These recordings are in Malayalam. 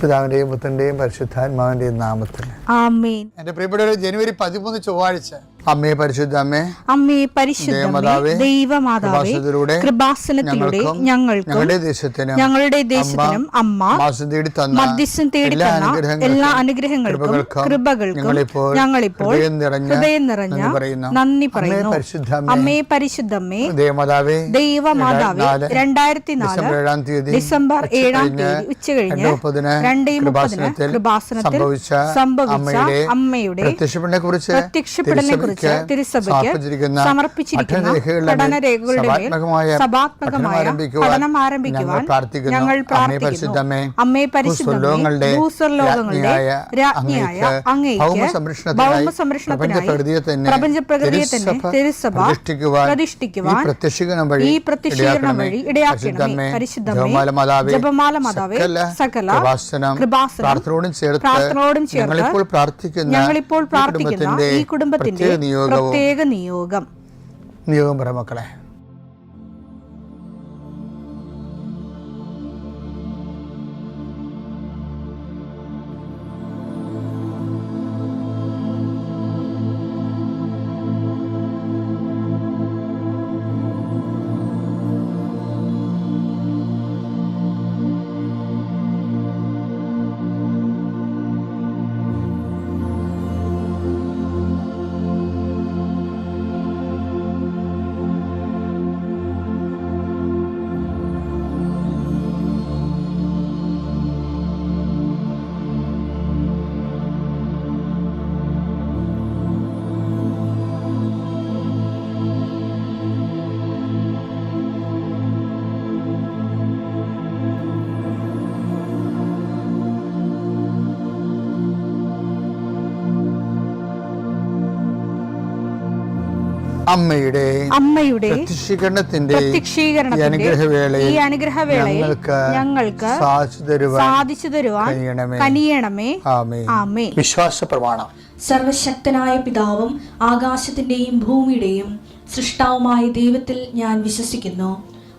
പിതാവിന്റെയും പുത്രന്റെയും പരിശുദ്ധാത്മാവിന്റെയും നാമത്തിൽ ആമേൻ. എന്റെ പ്രിയപ്പെട്ടവരെ, ജനുവരി 13 ചൊവ്വാഴ്ച, അമ്മേ പരിശുദ്ധ അമ്മേ, അമ്മേ പരിശുദ്ധമേ, ദൈവമാതാവേ, കൃപാസനത്തിലൂടെ ഞങ്ങൾക്കും ഞങ്ങളുടെ ദേശത്തിനും അമ്മ മധ്യസ്ഥം തേടി തന്ന എല്ലാ അനുഗ്രഹങ്ങൾക്കും കൃപകൾക്കും ഞങ്ങളിപ്പോൾ ഹൃദയം നിറഞ്ഞ നന്ദി പറയുന്നു. അമ്മേ പരിശുദ്ധമേ, ദൈവമാതാവേ, 2004 ഡിസംബർ 7 ഉച്ചകഴിഞ്ഞ് 2:30 കൃപാസനത്തിൽ സംഭവിച്ച അമ്മയുടെ പ്രത്യക്ഷപ്പെടലിനെ കുറിച്ച് തിരുസഭയ്ക്ക് സമർപ്പിച്ചിരിക്കുന്ന പഠനരേഖകളുടെ മേൽ സഭാത്മകമായ പഠനം ആരംഭിക്കുവാൻ ഞങ്ങൾ പ്രാർത്ഥിക്കുന്നു. അമ്മേ പരിശുദ്ധമേ, ഭൂസ്വർലോകങ്ങളുടെ രാജ്ഞിയായ അങ്ങേയ്ക്ക് ഭൗമസംരക്ഷണത്തിനായി പ്രപഞ്ചപ്രകൃതിയെ തന്നെ തിരുസഭ പ്രതിഷ്ഠിക്കുവാൻ ഈ പ്രത്യക്ഷീകരണം വഴി ഇടയാക്കണമേ. പരിശുദ്ധമേ, ജപമാല മാതാവേ, സകല കൃപാസനം പ്രാർത്ഥനയോടും ചേർത്ത് ഞങ്ങളിപ്പോൾ പ്രാർത്ഥിക്കുന്ന ഈ കുടുംബത്തിന്റെ പ്രത്യേക നിയോഗം പറ മക്കളെ. അമ്മയുടെ പ്രത്യക്ഷീകരണത്തിന്റെ ഈ അനുഗ്രഹവേളയിൽ ഞങ്ങൾക്ക് സാധിച്ചു തരുവാൻ കനിയണമേ. ആമേൻ. വിശ്വാസ പ്രമാണം. സർവശക്തനായ പിതാവും ആകാശത്തിന്റെയും ഭൂമിയുടെയും സൃഷ്ടാവുമായ ദൈവത്തിൽ ഞാൻ വിശ്വസിക്കുന്നു.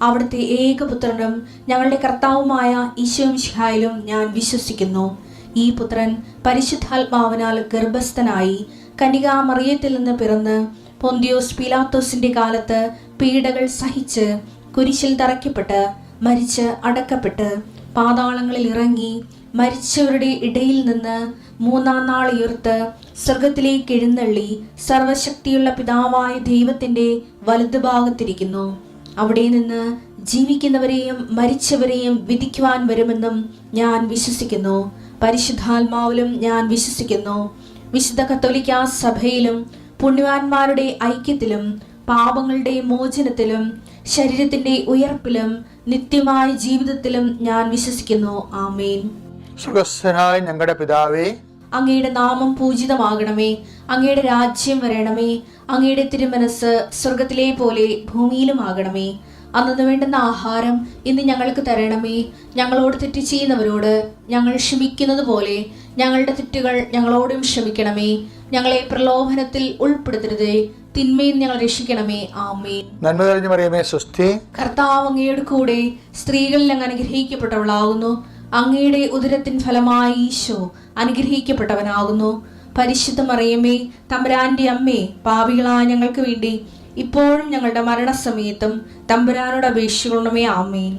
അവിടുത്തെ ഏകപുത്രനും ഞങ്ങളുടെ കർത്താവുമായ ഈശോമിശിഹായിലും ഞാൻ വിശ്വസിക്കുന്നു. ഈ പുത്രൻ പരിശുദ്ധാത്മാവിനാൽ ഗർഭസ്ഥനായി കന്യകാമറിയത്തിൽ നിന്ന് പിറന്ന് പൊന്തിയോസ് പീലാത്തോസിന്റെ കാലത്ത് പീഡകൾ സഹിച്ച് കുരിശിൽ തറയ്ക്കപ്പെട്ട് മരിച്ച് അടക്കപ്പെട്ട് പാതാളങ്ങളിൽ ഇറങ്ങി മരിച്ചവരുടെ ഇടയിൽ നിന്ന് 3-ാം നാൾ ഉയർത്ത് സ്വർഗത്തിലേക്ക് എഴുന്നള്ളി സർവശക്തിയുള്ള പിതാവായ ദൈവത്തിന്റെ വലതുഭാഗത്തിരിക്കുന്നു. അവിടെ നിന്ന് ജീവിക്കുന്നവരെയും മരിച്ചവരെയും വിധിക്കുവാൻ വരുമെന്നും ഞാൻ വിശ്വസിക്കുന്നു. പരിശുദ്ധാത്മാവിലും ഞാൻ വിശ്വസിക്കുന്നു. വിശുദ്ധ കത്തോലിക്കാ സഭയിലും പുണ്യവാന്മാരുടെ ഐക്യത്തിലും പാപങ്ങളുടെ മോചനത്തിലും ശരീരത്തിന്റെ ഉയർപ്പിലും നിത്യമായ ജീവിതത്തിലും ഞാൻ വിശ്വസിക്കുന്നു. ആമേൻ. സുഖസ്ഥനായ ഞങ്ങളുടെ പിതാവേ, അങ്ങയുടെ നാമം പൂജിതമാകണമേ. അങ്ങയുടെ രാജ്യം വരണമേ. അങ്ങയുടെ തിരുമനസ് സ്വർഗത്തിലെ പോലെ ഭൂമിയിലും ആകണമേ. അന്നു വേണ്ടുന്ന ആഹാരം ഇന്ന് ഞങ്ങൾക്ക് തരണമേ. ഞങ്ങളോട് തെറ്റ് ചെയ്യുന്നവരോട് ഞങ്ങൾ ക്ഷമിക്കുന്നത് പോലെ ഞങ്ങളുടെ തെറ്റുകൾ ഞങ്ങളോടും ക്ഷമിക്കണമേ. ഞങ്ങളെ പ്രലോഭനത്തിൽ ഉൾപ്പെടുത്തരുതേ, തിന്മയിൽ ഞങ്ങൾ രക്ഷിക്കണമേ. ആമേൻ. നന്മ നിറഞ്ഞ മറിയമേ, സ്വസ്തി. കർത്താവ് അങ്ങയുടെ കൂടെ സ്ത്രീകളിൽ അങ്ങ് അനുഗ്രഹിക്കപ്പെട്ടവളാകുന്നു. അങ്ങയുടെ ഉദരത്തിൻ ഫലമായി ഈശോ അനുഗ്രഹിക്കപ്പെട്ടവനാകുന്നു. പരിശുദ്ധ മറിയമേ, തമ്പുരാന്റെ അമ്മേ, പാപികളായ ഞങ്ങൾക്ക് വേണ്ടി ഇപ്പോഴും ഞങ്ങളുടെ മരണസമയത്തും തമ്പുരാനോട് അപേക്ഷിക്കണമേ. ആമേൻ.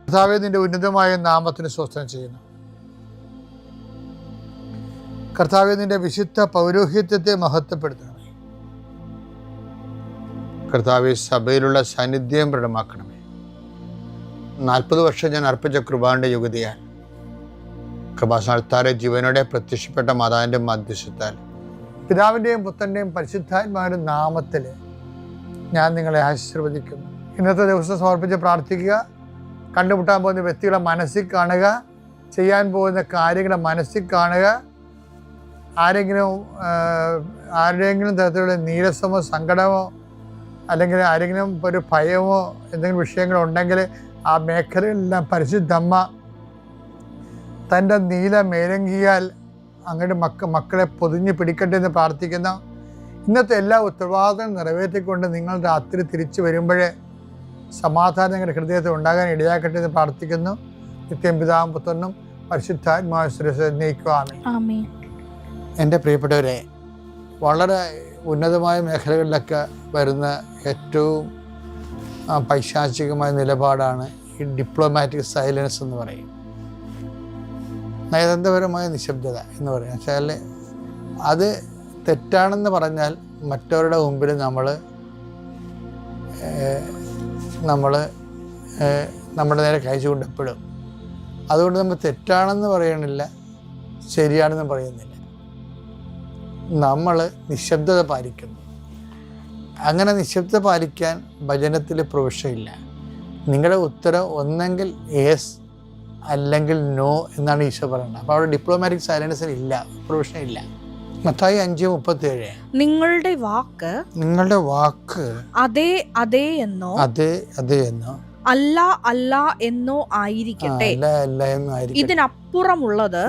കർത്താവേ, നിന്റെ ഉന്നതമായ നാമത്തിന് സ്വസ്ഥം ചെയ്യുന്നു. കർത്താവേ, നിന്റെ വിശുദ്ധ പൗരോഹിത്യത്തെ മഹത്വപ്പെടുത്തണമേ. കർത്താവേ, സഭയിലുള്ള സാന്നിധ്യം പ്രകടമാക്കണമേ. 40 വർഷം ഞാൻ അർപ്പിച്ച കൃപാന്റെ യുഗതിയാൽ കൃപാസനത്താരെ ജീവനോടെ പ്രത്യക്ഷപ്പെട്ട മാതാവിന്റെ മധ്യസ്ഥത്താൽ പിതാവിന്റെയും പുത്രന്റെയും പരിശുദ്ധാത്മാവിന്റെ നാമത്തിൽ ഞാൻ നിങ്ങളെ ആശീർവദിക്കുന്നു. ഇന്നത്തെ ദിവസം സമർപ്പിച്ച് പ്രാർത്ഥിക്കുക. കണ്ടുമുട്ടാൻ പോകുന്ന വ്യക്തികളെ മനസ്സിൽ കാണുക. ചെയ്യാൻ പോകുന്ന കാര്യങ്ങളെ മനസ്സിൽ കാണുക. ആരുടെയെങ്കിലും തരത്തിലുള്ള നീരസമോ സങ്കടമോ അല്ലെങ്കിൽ ആരെങ്കിലും ഒരു ഭയമോ എന്തെങ്കിലും വിഷയങ്ങളുണ്ടെങ്കിൽ ആ മേഖലയിലെല്ലാം പരിശുദ്ധമ്മ തൻ്റെ നീല മേലങ്കിയാൽ അങ്ങയുടെ മക്കളെ പൊതിഞ്ഞ് പിടിക്കട്ടെ എന്ന് പ്രാർത്ഥിക്കുന്ന ഇന്നത്തെ എല്ലാ ഉത്തരവാദിത്തങ്ങളും നിറവേറ്റിക്കൊണ്ട് നിങ്ങൾ രാത്രി തിരിച്ചു വരുമ്പോഴേ സമാധാനം നിങ്ങളുടെ ഹൃദയത്തിൽ ഉണ്ടാകാൻ ഇടയാക്കട്ടെ എന്ന് പ്രാർത്ഥിക്കുന്നു. നിത്യം പിതാവും പുത്രനും പരിശുദ്ധാത്മാവ് നയിക്കുവാമേ. ആമേൻ. എൻ്റെ പ്രിയപ്പെട്ടവരെ, വളരെ ഉന്നതമായ മേഖലകളിലൊക്കെ വരുന്ന ഏറ്റവും പൈശാചികമായ നിലപാടാണ് ഈ ഡിപ്ലോമാറ്റിക് സൈലൻസ് എന്ന് പറയും. നയതന്ത്രപരമായ നിശബ്ദത എന്ന് പറയും. വെച്ചാൽ അത് തെറ്റാണെന്ന് പറഞ്ഞാൽ മറ്റവരുടെ മുമ്പിൽ നമ്മുടെ നേരെ കൈ ചൂണ്ടപ്പെടും. അതുകൊണ്ട് നമ്മൾ തെറ്റാണെന്ന് പറയണില്ല, ശരിയാണെന്ന് പറയുന്നില്ല. നമ്മൾ നിശബ്ദത പാലിക്കുന്നു. അങ്ങനെ നിശബ്ദത പാലിക്കാൻ വചനത്തിൽ പ്രൊവിഷനില്ല. നിങ്ങളുടെ ഉത്തരം ഒന്നെങ്കിൽ യേസ് അല്ലെങ്കിൽ നോ എന്നാണ് ഈശോ പറയുന്നത്. അപ്പോൾ അവിടെ ഡിപ്ലോമാറ്റിക് സൈലൻസിന് ഇല്ല, പ്രൊവിഷൻ ഇല്ല. മത്തായി 5:37 നിങ്ങളുടെ വാക്ക് അതെ അതെ എന്നോ അല്ല അല്ല എന്നോ ആയിരിക്കട്ടെ, ഇതിനപ്പുറമുള്ളത്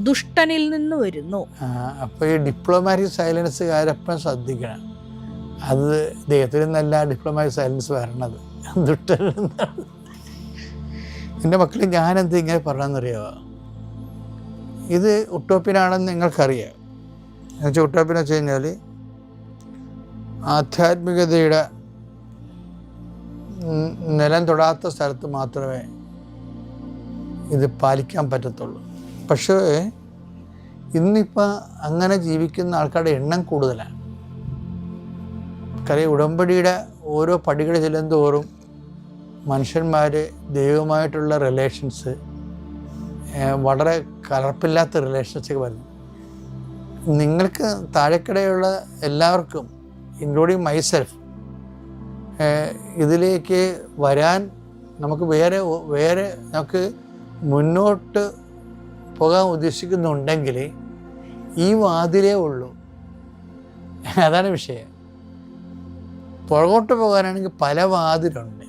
ദുഷ്ടനിൽ നിന്ന് വരുന്നു. അപ്പോൾ ഈ ഡിപ്ലോമാറ്റിക് സൈലൻസുകാരെപ്പം ശ്രദ്ധിക്കണം. അത് ദൈവത്തിൽ നിന്നല്ല ഡിപ്ലോമാറ്റിക് സൈലൻസ് വരണത്, ദുഷ്ടനിൽ നിന്നാണ്. എൻ്റെ മക്കളെ, ഞാനെന്ത് ഇങ്ങനെ പറഞ്ഞെന്നറിയാമോ? ഇത് ഉട്ടോപ്യനാണെന്ന് നിങ്ങൾക്കറിയാം. എന്നുവെച്ചാൽ ഉട്ടോപ്യൻ വെച്ച് കഴിഞ്ഞാൽ ആധ്യാത്മികതയുടെ നിലം തൊടാത്ത സ്ഥലത്ത് മാത്രമേ ഇത് പാലിക്കാൻ പറ്റത്തുള്ളൂ. പക്ഷേ ഇന്നിപ്പോൾ അങ്ങനെ ജീവിക്കുന്ന ആൾക്കാരുടെ എണ്ണം കൂടുതലാണ്. കാര്യം ഉടമ്പടിയുടെ ഓരോ പടികൾ ചെല്ലുന്തോറും മനുഷ്യന്മാർ ദൈവമായിട്ടുള്ള റിലേഷൻസ് വളരെ കലർപ്പില്ലാത്ത റിലേഷൻസൊക്കെ വരുന്നു. നിങ്ങൾക്ക് താഴെക്കിടെയുള്ള എല്ലാവർക്കും, ഇൻക്ലൂഡിങ് മൈസെൽഫ്, ഇതിലേക്ക് വരാൻ നമുക്ക് വേറെ നമുക്ക് മുന്നോട്ട് പോകാൻ ഉദ്ദേശിക്കുന്നുണ്ടെങ്കിൽ ഈ വാതിലേ ഉള്ളൂ. അതാണ് വിഷയം. പുറകോട്ട് പോകാനാണെങ്കിൽ പല വാതിലുണ്ട്.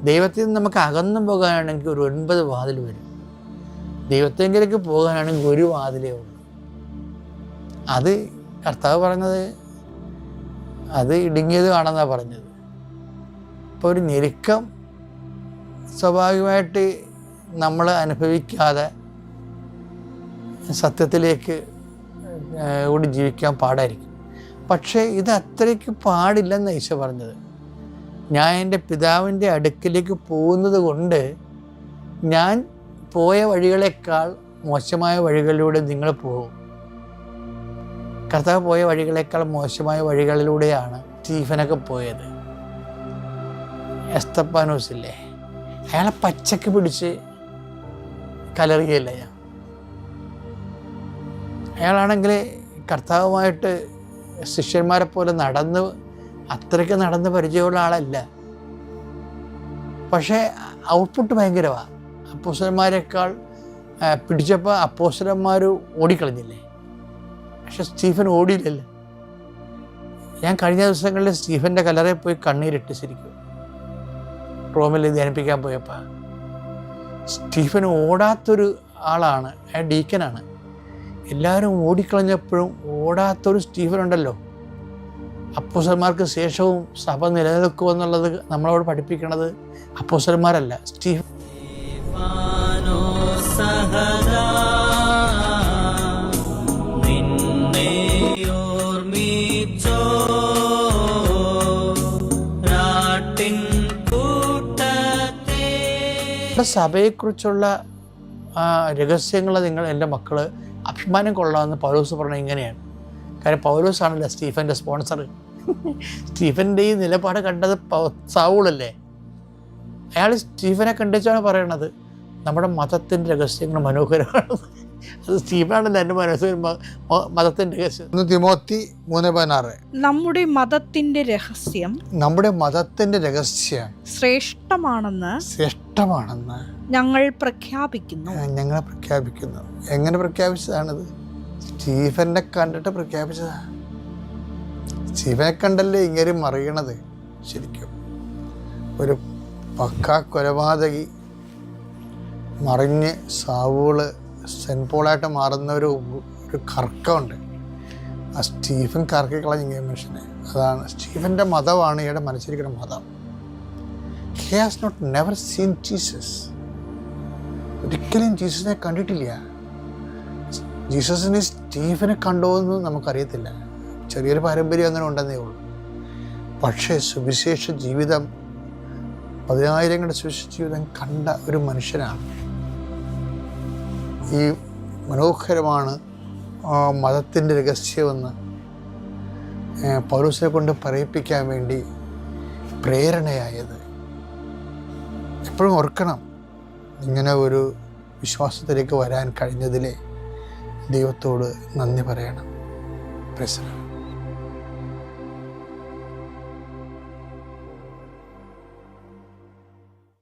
ദൈവത്തിൽ നിന്ന് നമുക്ക് അകന്നു പോകാനാണെങ്കിൽ ഒരു 9 വാതിൽ വരും. ദൈവത്തെങ്കിലേക്ക് പോകാനാണെങ്കിൽ ഒരു വാതിലേ ഉള്ളൂ. അത് കർത്താവ് പറഞ്ഞത് അത് ഇടുങ്ങിയത് ആണെന്നാണ് പറഞ്ഞത്. ഇപ്പോൾ ഒരു ഞെരുക്കം സ്വാഭാവികമായിട്ട് നമ്മൾ അനുഭവിക്കാതെ സത്യത്തിലേക്ക് കൂടി ജീവിക്കാൻ പാടായിരിക്കും. പക്ഷേ ഇത് അത്രയ്ക്ക് പാടില്ലെന്ന് ഈശോ പറഞ്ഞത്. ഞാൻ എൻ്റെ പിതാവിൻ്റെ അടുക്കിലേക്ക് പോകുന്നത് കൊണ്ട് ഞാൻ പോയ വഴികളേക്കാൾ മോശമായ വഴികളിലൂടെ നിങ്ങൾ പോകും. കർത്താവ് പോയ വഴികളേക്കാൾ മോശമായ വഴികളിലൂടെയാണ് സ്റ്റീഫനൊക്കെ പോയത്. എസ്തപ്പാനോസില്ലേ, അയാളെ പച്ചക്ക് പിടിച്ച് കലറിയല്ല ഞാൻ. അയാളാണെങ്കിൽ കർത്താവുമായിട്ട് ശിഷ്യന്മാരെ പോലെ അത്രയ്ക്ക് നടന്ന് പരിചയമുള്ള ആളല്ല. പക്ഷേ ഔട്ട്പുട്ട് ഭയങ്കരമാണ്. അപ്പോസ്തലന്മാരെക്കാൾ പിടിച്ചപ്പോൾ അപ്പോസ്തലന്മാർ ഓടിക്കളഞ്ഞില്ലേ, പക്ഷെ സ്റ്റീഫൻ ഓടിയില്ലല്ലോ. ഞാൻ കഴിഞ്ഞ ദിവസങ്ങളിൽ സ്റ്റീഫൻ്റെ കല്ലറയിൽ പോയി കണ്ണീരിട്ട് ശരിക്കും റോമിൽ ധ്യാനിപ്പിക്കാൻ പോയപ്പോൾ. സ്റ്റീഫൻ ഓടാത്തൊരു ആളാണ്, അയാൾ ഡീക്കനാണ്. എല്ലാവരും ഓടിക്കളഞ്ഞപ്പോഴും ഓടാത്തൊരു സ്റ്റീഫൻ ഉണ്ടല്ലോ. അപ്പോസ്തലന്മാർക്ക് ശേഷവും സഭ നിലനിൽക്കുമെന്നുള്ളത് നമ്മളോട് പഠിപ്പിക്കണത് അപ്പോസ്തലന്മാരല്ല, സ്റ്റീഫൻ. സഭയെക്കുറിച്ചുള്ള രഹസ്യങ്ങൾ നിങ്ങൾ എൻ്റെ മക്കൾ അഭിമാനം കൊള്ളാമെന്ന് പൗലോസ് പറഞ്ഞത് ഇങ്ങനെയാണ്. കാര്യം പൗലോസാണല്ലോ സ്റ്റീഫൻ്റെ സ്പോൺസർ. സ്റ്റീഫൻ്റെ ഈ നിലപാട് കണ്ടത് സൗളല്ലേ. അയാൾ സ്റ്റീഫനെ കണ്ടിച്ചാണ് പറയണത് നമ്മുടെ മതത്തിൻ്റെ രഹസ്യങ്ങൾ മനോഹരമാണ്. അത് സ്റ്റീഫനാണല്ലോ എൻ്റെ മതത്തിൻ്റെ രഹസ്യം. തിമോത്തി 3:16 നമ്മുടെ മതത്തിൻ്റെ രഹസ്യം ശ്രേഷ്ഠമാണെന്ന് ഞങ്ങൾ പ്രഖ്യാപിക്കുന്നു. എങ്ങനെ പ്രഖ്യാപിച്ചതാണത്? സ്റ്റീഫനെ കണ്ടിട്ട് പ്രഖ്യാപിച്ചതാണ്. സ്റ്റീഫനെ കണ്ടല്ലേ ഇങ്ങനെ മറിയണത്. ശരിക്കും ഒരു പക്കാ കൊലപാതകി മറിഞ്ഞ് സാവൂള് സെൻറ്റ് പോളായിട്ട് മാറുന്ന ഒരു കറക്കമുണ്ട്. ആ സ്റ്റീഫൻ കറക്കിക്കളഞ്ഞ മനുഷ്യനെ. അതാണ് സ്റ്റീഫൻ്റെ മതമാണ് ഇയാളുടെ മനസ്സിരിക്കുന്ന മതം. He has not never seen Jesus. ഒരിക്കലും ജീസസിനെ കണ്ടിട്ടില്ല. ജീസസിനെ സ്റ്റീഫനെ കണ്ടോ എന്ന് നമുക്കറിയത്തില്ല. ചെറിയൊരു പാരമ്പര്യം അങ്ങനെ ഉണ്ടെന്നേ ഉള്ളൂ. പക്ഷേ സുവിശേഷ ജീവിതം, 10,000ങ്ങളുടെ സുവിശേഷ ജീവിതം കണ്ട ഒരു മനുഷ്യനാണ്. ഈ മനോഹരമാണ് മതത്തിൻ്റെ രഹസ്യമെന്ന് പൗലോസിനെ കൊണ്ട് പറയിപ്പിക്കാൻ വേണ്ടി പ്രേരണയായത്. എപ്പോഴും ഓർക്കണം, ഇങ്ങനെ ഒരു വിശ്വാസത്തിലേക്ക് വരാൻ കഴിഞ്ഞതിലെ ദൈവത്തോട് നന്ദി പറയണം. Praise the Lord.